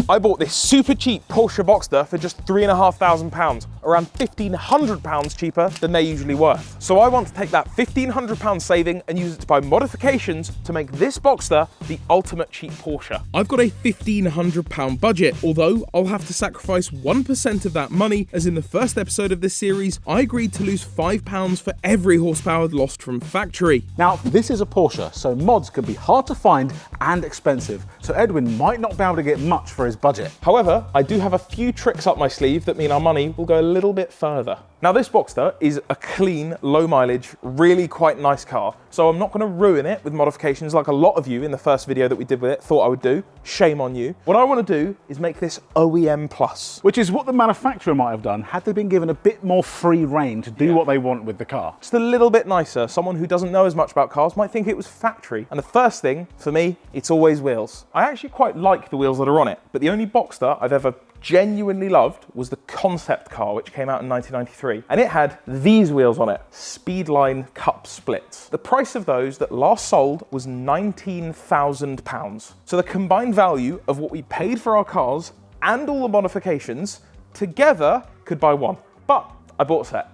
I bought this super cheap Porsche Boxster for just £3,500, around £1,500 cheaper than they're usually worth. So I want to take that £1,500 saving and use it to buy modifications to make this Boxster the ultimate cheap Porsche. I've got a £1,500 budget, although I'll have to sacrifice 1% of that money, as in the first episode of this series, I agreed to lose £5 for every horsepower lost from factory. Now, this is a Porsche, so mods can be hard to find and expensive, so Edwin might not be able to get much for his budget. However, I do have a few tricks up my sleeve that mean our money will go a little bit further. Now, this Boxster is a clean, low mileage, really quite nice car, so I'm not going to ruin it with modifications like a lot of you in the first video that we did with it thought I would do. Shame on you. What I want to do is make this OEM Plus. Which is what the manufacturer might have done had they been given a bit more free rein to do what they want with the car. Just a little bit nicer. Someone who doesn't know as much about cars might think it was factory. And the first thing, for me, it's always wheels. I actually quite like the wheels that are on it, but the only Boxster I've ever genuinely loved was the concept car, which came out in 1993, and it had these wheels on it, Speedline Cup splits. The price of those that last sold was £19,000. So the combined value of what we paid for our cars and all the modifications together could buy one. But I bought a set.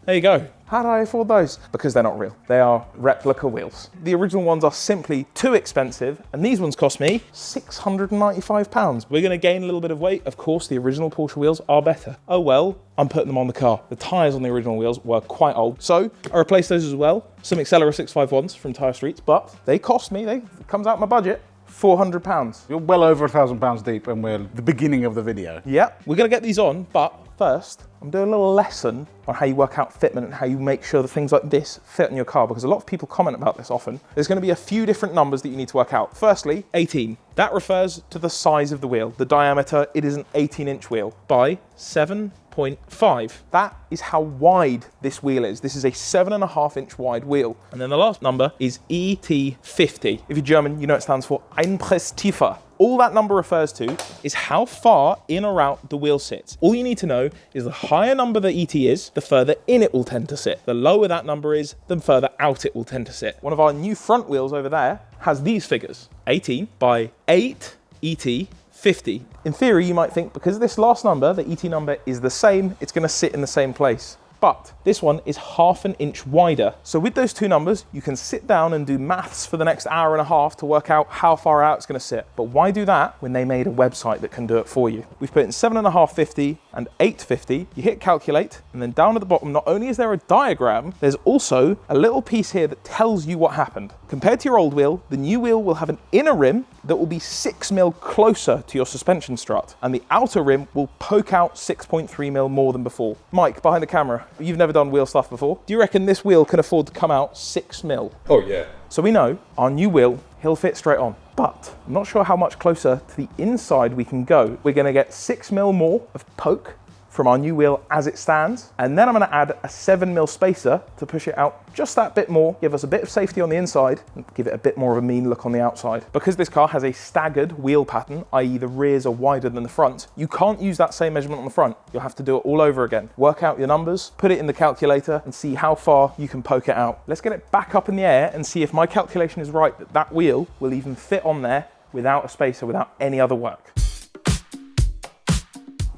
There you go. How did I afford those? Because they're not real. They are replica wheels. The original ones are simply too expensive, and these ones cost me £695. We're gonna gain a little bit of weight. Of course, the original Porsche wheels are better. Oh well, I'm putting them on the car. The tires on the original wheels were quite old, so I replaced those as well. Some Accelera 651s from Tyre Streets, but they cost me, it comes out my budget, £400. You're well over £1,000 deep and we're at the beginning of the video. Yeah, we're gonna get these on, but first, I'm doing a little lesson on how you work out fitment and how you make sure that things like this fit on your car, because a lot of people comment about this often. There's going to be a few different numbers that you need to work out. Firstly, 18. That refers to the size of the wheel. The diameter, it is an 18-inch wheel by 7.5. That is how wide this wheel is. This is a 7.5-inch wide wheel. And then the last number is ET50. If you're German, you know it stands for Ein Press tiefer. All that number refers to is how far in or out the wheel sits. All you need to know is the higher number the ET is, the further in it will tend to sit. The lower that number is, the further out it will tend to sit. One of our new front wheels over there has these figures, 18 by 8 ET 50. In theory, you might think because this last number, the ET number, is the same, it's gonna sit in the same place. But this one is 1/2 inch wider. So with those two numbers, you can sit down and do maths for the next hour and a half to work out how far out it's gonna sit. But why do that when they made a website that can do it for you? We've put in 7.5 50 and 8 50. You hit calculate, and then down at the bottom, not only is there a diagram, there's also a little piece here that tells you what happened. Compared to your old wheel, the new wheel will have an inner rim that will be 6 mil closer to your suspension strut, and the outer rim will poke out 6.3 mil more than before. Mike, behind the camera, you've never done wheel stuff before. Do you reckon this wheel can afford to come out 6 mil? Oh yeah. So we know our new wheel, he'll fit straight on, but I'm not sure how much closer to the inside we can go. We're gonna get 6 mil more of poke from our new wheel as it stands, and then I'm gonna add a 7 mil spacer to push it out just that bit more, give us a bit of safety on the inside, and give it a bit more of a mean look on the outside. Because this car has a staggered wheel pattern, i.e. the rears are wider than the front, you can't use that same measurement on the front. You'll have to do it all over again. Work out your numbers, put it in the calculator, and see how far you can poke it out. Let's get it back up in the air and see if my calculation is right, that that wheel will even fit on there without a spacer, without any other work.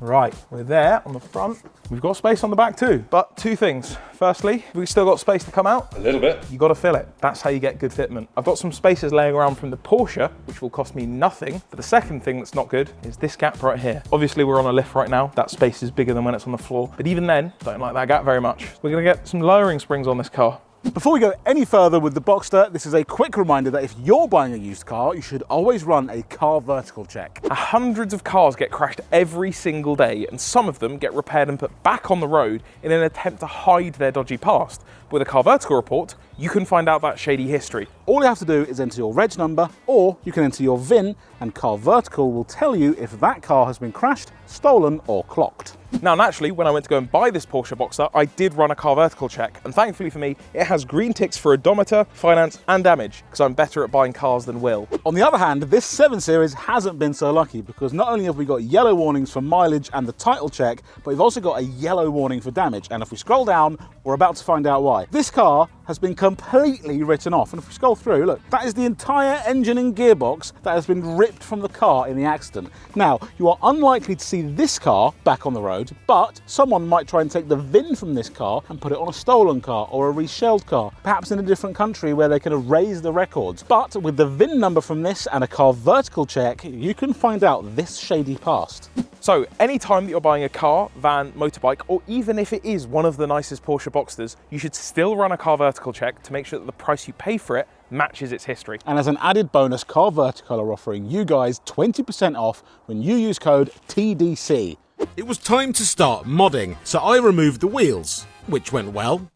Right, we're there on the front. We've got space on the back too, but two things. Firstly, we've still got space to come out. A little bit. You got to fill it. That's how you get good fitment. I've got some spacers laying around from the Porsche, which will cost me nothing. But the second thing that's not good is this gap right here. Obviously, we're on a lift right now. That space is bigger than when it's on the floor. But even then, don't like that gap very much. We're gonna get some lowering springs on this car. Before we go any further with the Boxster, this is a quick reminder that if you're buying a used car, you should always run a car vertical check. Hundreds of cars get crashed every single day, and some of them get repaired and put back on the road in an attempt to hide their dodgy past. With a car vertical report, you can find out that shady history. All you have to do is enter your reg number, or you can enter your VIN, and Car Vertical will tell you if that car has been crashed, stolen, or clocked. Now, naturally, when I went to go and buy this Porsche Boxster, I did run a car vertical check, and thankfully for me, it has green ticks for odometer, finance, and damage, because I'm better at buying cars than Will. On the other hand, this 7 Series hasn't been so lucky, because not only have we got yellow warnings for mileage and the title check, but we've also got a yellow warning for damage, and if we scroll down, we're about to find out why. This car has been completely written off. And if we scroll through, look, that is the entire engine and gearbox that has been ripped from the car in the accident. Now, you are unlikely to see this car back on the road, but someone might try and take the VIN from this car and put it on a stolen car or a reshelled car, perhaps in a different country where they can erase the records. But with the VIN number from this and a car vertical check, you can find out this shady past. So anytime that you're buying a car, van, motorbike, or even if it is one of the nicest Porsche Boxsters, you should still run a car vertical check to make sure that the price you pay for it matches its history. And as an added bonus, Car Vertical are offering you guys 20% off when you use code TDC. It was time to start modding, so I removed the wheels, which went well.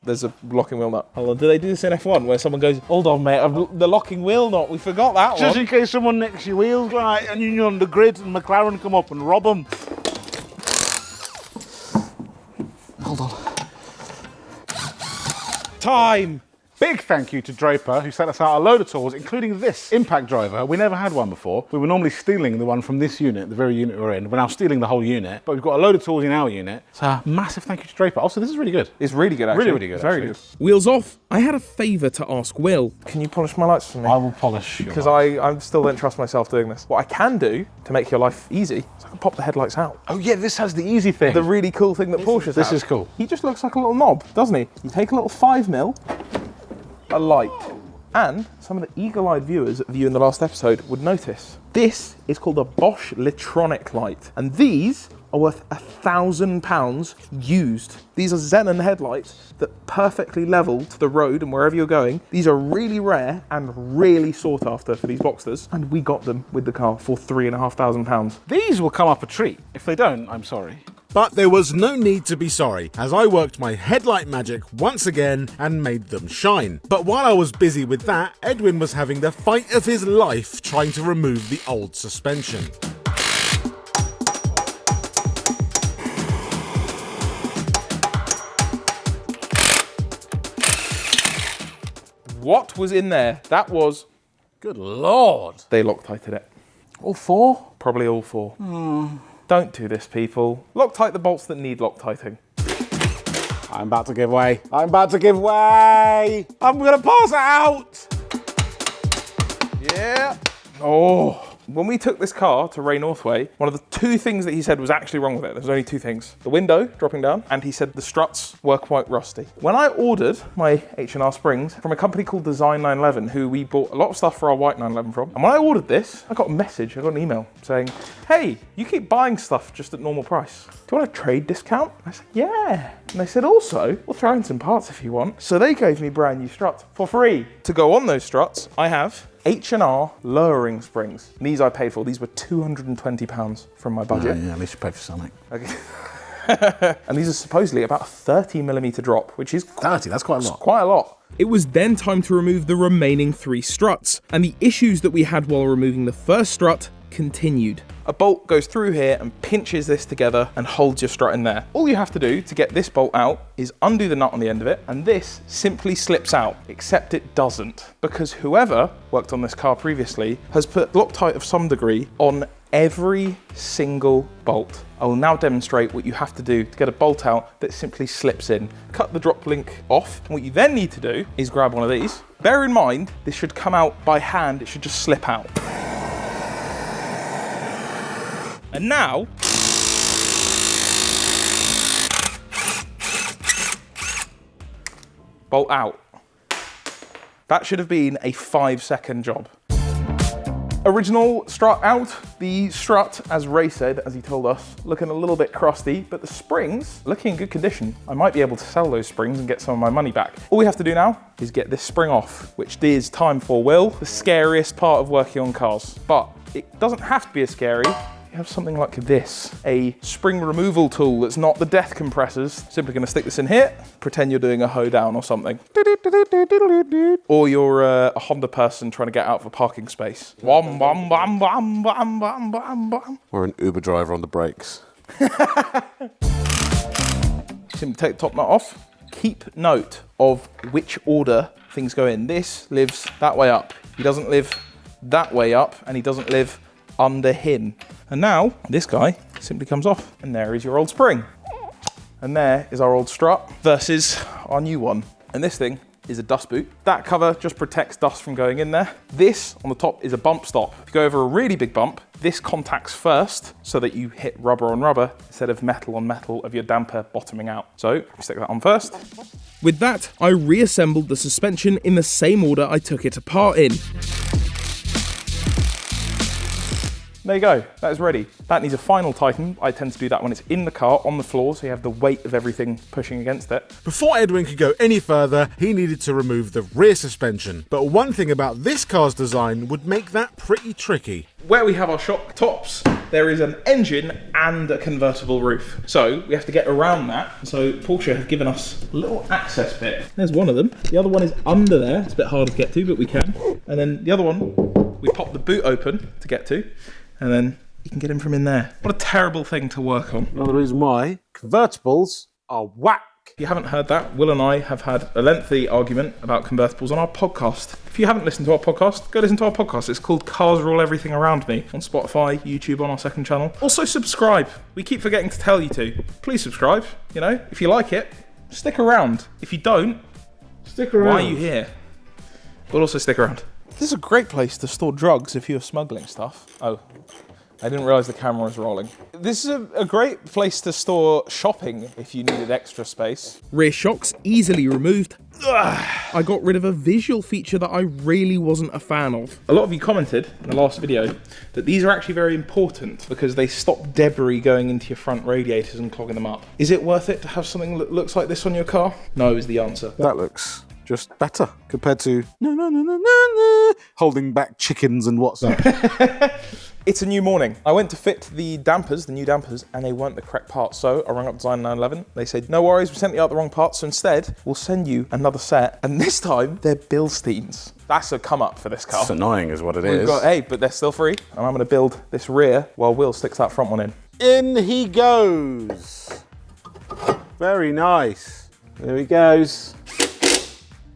There's a locking wheel nut. Hold on, do they do this in F1 where someone goes, hold on mate, the locking wheel nut, we forgot that Just one. in case someone nicks your wheels, right, and you're on the grid and McLaren come up and rob them. Hold on. Time! Big thank you to Draper, who sent us out a load of tools, including this impact driver. We never had one before. We were normally stealing the one from this unit, the very unit we're in. We're now stealing the whole unit, but we've got a load of tools in our unit. So massive thank you to Draper. Also, this is really good. It's really good actually. Really, really good. It's very actually. good. Wheels off, I had a favour to ask Will. Can you polish my lights for me? I will polish your Because lights. I still don't trust myself doing this. What I can do to make your life easy is I can pop the headlights out. Oh yeah, this has the easy thing. The really cool thing that Porsches This have. is cool. He just looks like a little knob, doesn't he? You take a little 5mm, a light, and some of the eagle-eyed viewers viewing the last episode would notice. This is called a Bosch Litronic light, and these are worth £1,000 used. These are xenon headlights that perfectly level to the road and wherever you're going. These are really rare and really sought after for these Boxsters, and we got them with the car for £3,500. These will come up a treat. If they don't, I'm sorry. But there was no need to be sorry, as I worked my headlight magic once again and made them shine. But while I was busy with that, Edwin was having the fight of his life trying to remove the old suspension. What was in there? That was... Good Lord. They Loctited it. All four? Probably all four. Don't do this, people. Loctite the bolts that need Loctiting. I'm about to give way. I'm about to give way. I'm gonna pass out. Yeah. Oh. When we took this car to Ray Northway, one of the two things that he said was actually wrong with it. There was only two things. The window dropping down, and he said the struts were quite rusty. When I ordered my H&R springs from a company called Design 911, who we bought a lot of stuff for our white 911 from, and when I ordered this, I got a message, I got an email saying, hey, you keep buying stuff just at normal price. Do you want a trade discount? I said, yeah. And they said, also, we'll throw in some parts if you want. So they gave me brand new struts for free. To go on those struts, I have H&R lowering springs. These I paid for. These were £220 from my budget. Yeah, at least you paid for something. Okay. And these are supposedly about a 30mm drop, which is 30, that's quite a lot. quite a lot. It was then time to remove the remaining 3 struts, and the issues that we had while removing the first strut continued. A bolt goes through here and pinches this together and holds your strut in there. All you have to do to get this bolt out is undo the nut on the end of it, and this simply slips out, except it doesn't, because whoever worked on this car previously has put Loctite of some degree on every single bolt. I will now demonstrate what you have to do to get a bolt out that simply slips in. Cut the drop link off, and what you then need to do is grab one of these. Bear in mind, this should come out by hand, it should just slip out. And now, bolt out. That should have been a 5-second job. Original strut out. The strut, as Ray said, as he told us, looking a little bit crusty, but the springs looking in good condition. I might be able to sell those springs and get some of my money back. All we have to do now is get this spring off, which is time for Will, the scariest part of working on cars. But it doesn't have to be as scary. You have something like this, a spring removal tool that's not the death compressors. Simply gonna stick this in here, pretend you're doing a hoe down or something. Or you're a Honda person trying to get out of a parking space. Wham, bam, bam, bam, bam, bam, bam, bam. Or an Uber driver on the brakes. Simply take the top nut off. Keep note of which order things go in. This lives that way up. He doesn't live that way up, and he doesn't live under him. And now this guy simply comes off, and there is your old spring. And there is our old strut versus our new one. And this thing is a dust boot. That cover just protects dust from going in there. This on the top is a bump stop. If you go over a really big bump, this contacts first so that you hit rubber on rubber instead of metal on metal of your damper bottoming out. So you stick that on first. With that, I reassembled the suspension in the same order I took it apart in. There you go, that is ready. That needs a final tighten. I tend to do that when it's in the car, on the floor, so you have the weight of everything pushing against it. Before Edwin could go any further, he needed to remove the rear suspension. But one thing about this car's design would make that pretty tricky. Where we have our shock tops, there is an engine and a convertible roof. So we have to get around that. So Porsche have given us a little access bit. There's one of them. The other one is under there. It's a bit harder to get to, but we can. And then the other one, we pop the boot open to get to, and then you can get in from in there. What a terrible thing to work on. Another reason why convertibles are whack. If you haven't heard that, Will and I have had a lengthy argument about convertibles on our podcast. If you haven't listened to our podcast, go listen to our podcast. It's called Cars Rule Everything Around Me on Spotify, YouTube, on our second channel. Also subscribe. We keep forgetting to tell you to. Please subscribe. You know, if you like it, stick around. If you don't, Stick around. why are you here? But also stick around. This is a great place to store drugs if you're smuggling stuff. Oh, I didn't realise the camera was rolling. This is a great place to store shopping if you needed extra space. Rear shocks easily removed. I got rid of a visual feature that I really wasn't a fan of. A lot of you commented in the last video that these are actually very important because they stop debris going into your front radiators and clogging them up. Is it worth it to have something that looks like this on your car? No is the answer. That looks just better compared to holding back chickens and WhatsApp. It's a new morning. I went to fit the dampers, the new dampers, and they weren't the correct parts. So I rang up Design 911. They said, no worries, we sent you out the wrong parts. So instead, we'll send you another set. And this time, they're Bilsteins. That's a come up for this car. It's annoying is what it We've is. got, hey, but they're still free. And I'm going to build this rear while Will sticks that front one in. In he goes. Very nice. There he goes.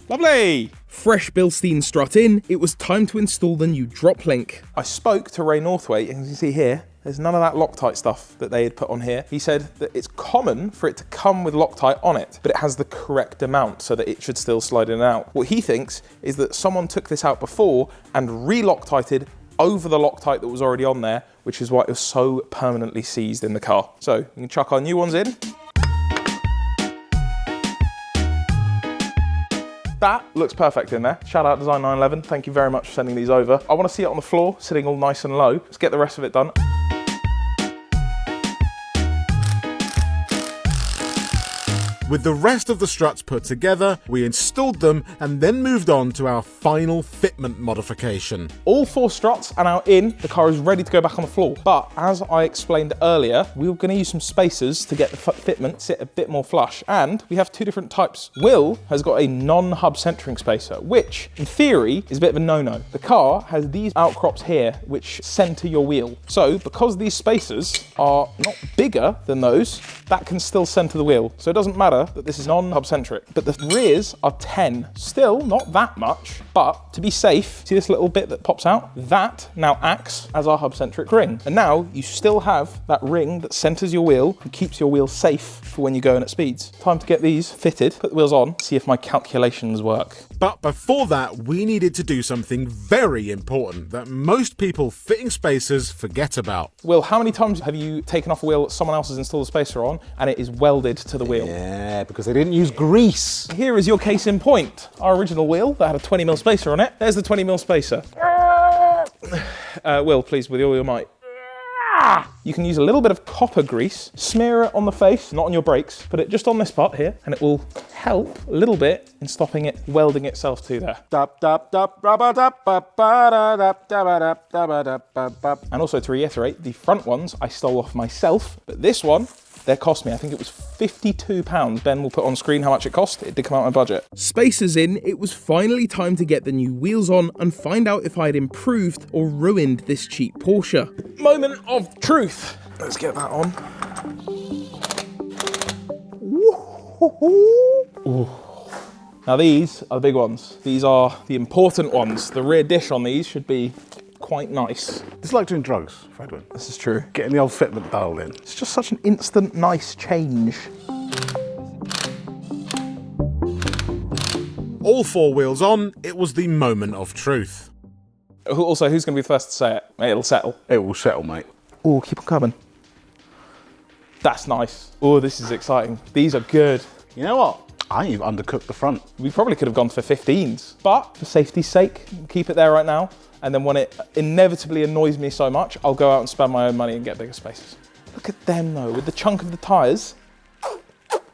Lovely. Fresh Bilstein strut in, it was time to install the new drop link. I spoke to Ray Northwaite, and you can see here, there's none of that Loctite stuff that they had put on here. He said that it's common for it to come with Loctite on it, but it has the correct amount so that it should still slide in and out. What he thinks is that someone took this out before and re-Loctited over the Loctite that was already on there, which is why it was so permanently seized in the car. So we can chuck our new ones in. That looks perfect in there. Shout out Design 911. Thank you very much for sending these over. I want to see it on the floor, sitting all nice and low. Let's get the rest of it done. With the rest of the struts put together, we installed them and then moved on to our final fitment modification. All 4 struts are now in. The car is ready to go back on the floor. But as I explained earlier, we were going to use some spacers to get the fitment sit a bit more flush. And we have 2 different types. Will has got a non-hub centering spacer, which in theory is a bit of a no-no. The car has these outcrops here, which center your wheel. So because these spacers are not bigger than those, that can still center the wheel. So it doesn't matter that this is non-hub centric, but the rears are 10. Still not that much, but to be safe, see this little bit that pops out? That now acts as our hub centric ring. And now you still have that ring that centers your wheel and keeps your wheel safe for when you're going at speeds. Time to get these fitted, put the wheels on, see if my calculations work. But before that, we needed to do something very important that most people fitting spacers forget about. Will, how many times have you taken off a wheel that someone else has installed a spacer on and it is welded to the wheel? Yeah, because they didn't use grease. Here is your case in point. Our original wheel that had a 20mm spacer on it. There's the 20mm spacer. Will, please, with all your might. You can use a little bit of copper grease, smear it on the face, not on your brakes, put it just on this part here, and it will help a little bit in stopping it welding itself to there. And also to reiterate, the front ones I stole off myself, but this one, they cost me, I think it was £52. Ben will put on screen how much it cost. It did come out of my budget. Spacers in, it was finally time to get the new wheels on and find out if I had improved or ruined this cheap Porsche. Moment of truth. Let's get that on. Ooh. Now these are the big ones. These are the important ones. The rear dish on these should be quite nice. It's like doing drugs, Edwin. This is true. Getting the old fitment dialed in. It's just such an instant nice change. all 4 wheels on, it was the moment of truth. Also, who's going to be the first to say it? Mate, it'll settle. It will settle, mate. Oh, keep on coming. That's nice. Oh, this is exciting. These are good. You know what? I even undercooked the front. We probably could have gone for 15s, but for safety's sake, keep it there right now. And then when it inevitably annoys me so much, I'll go out and spend my own money and get bigger spaces. Look at them though, with the chunk of the tyres.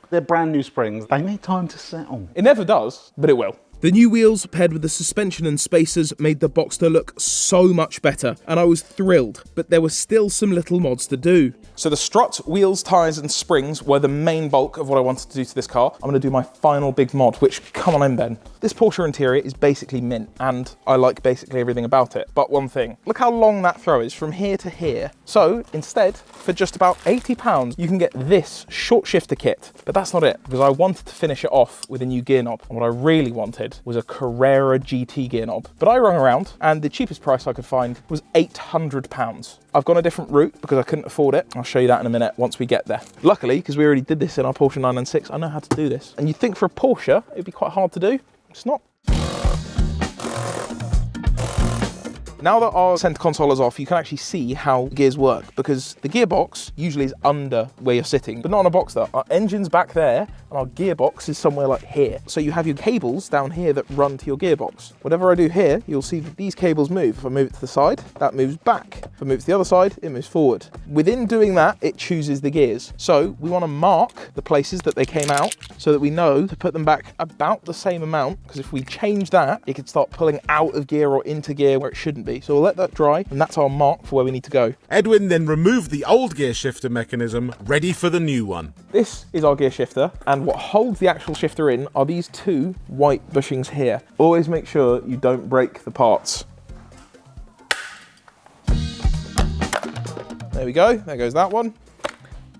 They're brand new springs. They need time to settle. It never does, but it will. The new wheels paired with the suspension and spacers made the Boxster look so much better, and I was thrilled, but there were still some little mods to do. So the strut, wheels, tyres and springs were the main bulk of what I wanted to do to this car. I'm going to do my final big mod, which, come on in, Ben. This Porsche interior is basically mint, and I like basically everything about it. But one thing, look how long that throw is from here to here. So instead, for just about £80, you can get this short shifter kit. But that's not it, because I wanted to finish it off with a new gear knob. And what I really wanted was a Carrera GT gear knob. But I rung around, and the cheapest price I could find was £800. I've gone a different route because I couldn't afford it. I'll show you that in a minute once we get there. Luckily, because we already did this in our Porsche 996, I know how to do this. And you'd think for a Porsche, it'd be quite hard to do. It's not. Now that our centre console is off, you can actually see how gears work, because the gearbox usually is under where you're sitting, but not on a Boxster. Our engine's back there, and our gearbox is somewhere like here. So you have your cables down here that run to your gearbox. Whatever I do here, you'll see that these cables move. If I move it to the side, that moves back. If I move it to the other side, it moves forward. Within doing that, it chooses the gears. So we want to mark the places that they came out so that we know to put them back about the same amount, because if we change that, it could start pulling out of gear or into gear where it shouldn't be. So we'll let that dry, and that's our mark for where we need to go. Edwin then removed the old gear shifter mechanism, ready for the new one. This is our gear shifter, and what holds the actual shifter in are these two white bushings here. Always make sure you don't break the parts. There we go, there goes that one.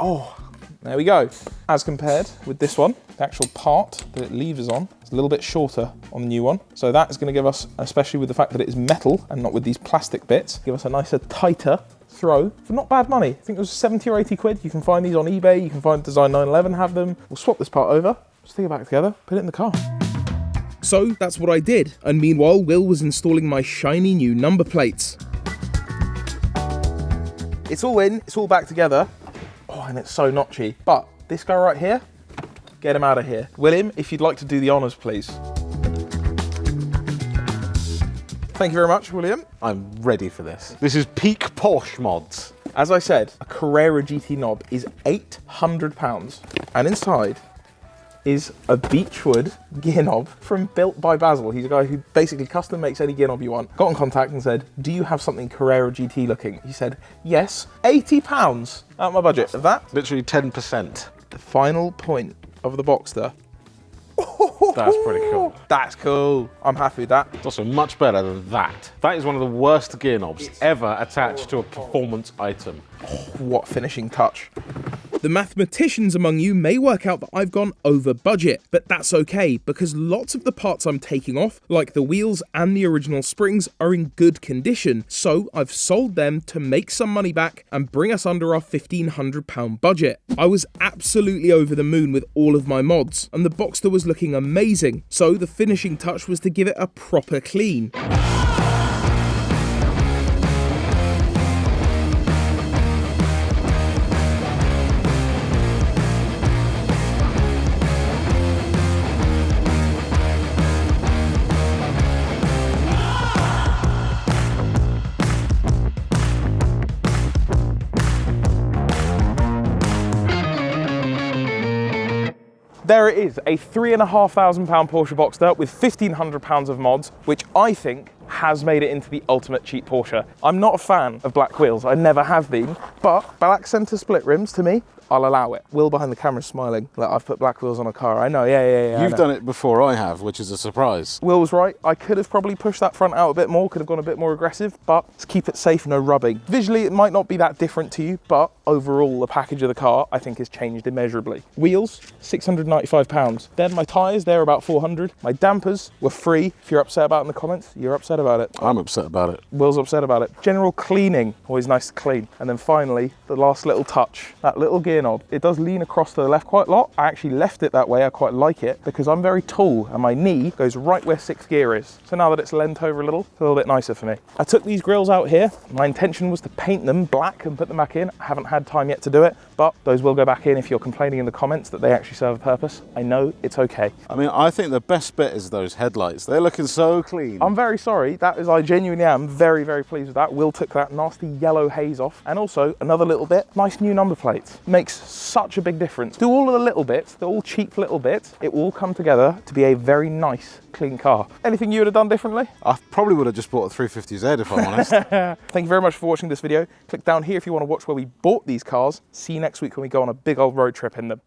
Oh, there we go. As compared with this one, the actual part that it levers on is a little bit shorter on the new one. So that is going to give us, especially with the fact that it is metal and not with these plastic bits, give us a nicer, tighter throw for not bad money. I think it was 70 or 80 quid. You can find these on eBay. You can find Design 911 have them. We'll swap this part over, stick it back together, put it in the car. So that's what I did, and meanwhile Will was installing my shiny new number plates. It's all in, it's all back together. Oh, and it's so notchy. But this guy right here, get him out of here. William, if you'd like to do the honours, please. Thank you very much, William. I'm ready for this. This is peak Porsche mods. As I said, a Carrera GT knob is £800, and inside is a Beechwood gear knob from Built by Basil. He's a guy who basically custom makes any gear knob you want. Got in contact and said, do you have something Carrera GT looking? He said, yes, £80 out of my budget. Of that, Literally 10%. the final point of the Boxster. That's pretty cool. That's cool. I'm happy with that. It's also much better than that. That is one of the worst gear knobs ever attached to a performance item. What finishing touch. The mathematicians among you may work out that I've gone over budget, but that's okay, because lots of the parts I'm taking off, like the wheels and the original springs, are in good condition, so I've sold them to make some money back and bring us under our £1,500 budget. I was absolutely over the moon with all of my mods, and the Boxster was looking amazing, so the finishing touch was to give it a proper clean. There it is, a £3,500 Porsche Boxster with £1,500 of mods, which I think has made it into the ultimate cheap Porsche. I'm not a fan of black wheels, I never have been, but black centre split rims, to me, I'll allow it. Will behind the camera smiling, like I've put black wheels on a car. I know, yeah. You've done it before I have, which is a surprise. Will was right. I could have probably pushed that front out a bit more, could have gone a bit more aggressive, but let's keep it safe, no rubbing. Visually, it might not be that different to you, but overall, the package of the car, I think, has changed immeasurably. Wheels, £695. Then my tyres, they're about 400. My dampers were free. If you're upset about it in the comments, you're upset upset about it. I'm upset about it. Will's upset about it. General cleaning, always nice to clean. And then finally, the last little touch, that little gear knob. It does lean across to the left quite a lot. I actually left it that way, I quite like it, because I'm very tall and my knee goes right where 6th gear is. So now that it's leant over a little bit nicer for me. I took these grills out here. My intention was to paint them black and put them back in. I haven't had time yet to do it, but those will go back in if you're complaining in the comments that they actually serve a purpose. I know, it's okay. I mean, I think the best bit is those headlights. They're looking so clean. I'm very sorry. I genuinely am very, very pleased with that. Will took that nasty yellow haze off. And also, another little bit, nice new number plates. Makes such a big difference. Do all of the little bits, the all cheap little bits, it will all come together to be a very nice, clean car. Anything you would have done differently? I probably would have just bought a 350Z if I'm honest. Thank you very much for watching this video. Click down here if you want to watch where we bought these cars. See you next week when we go on a big old road trip in them.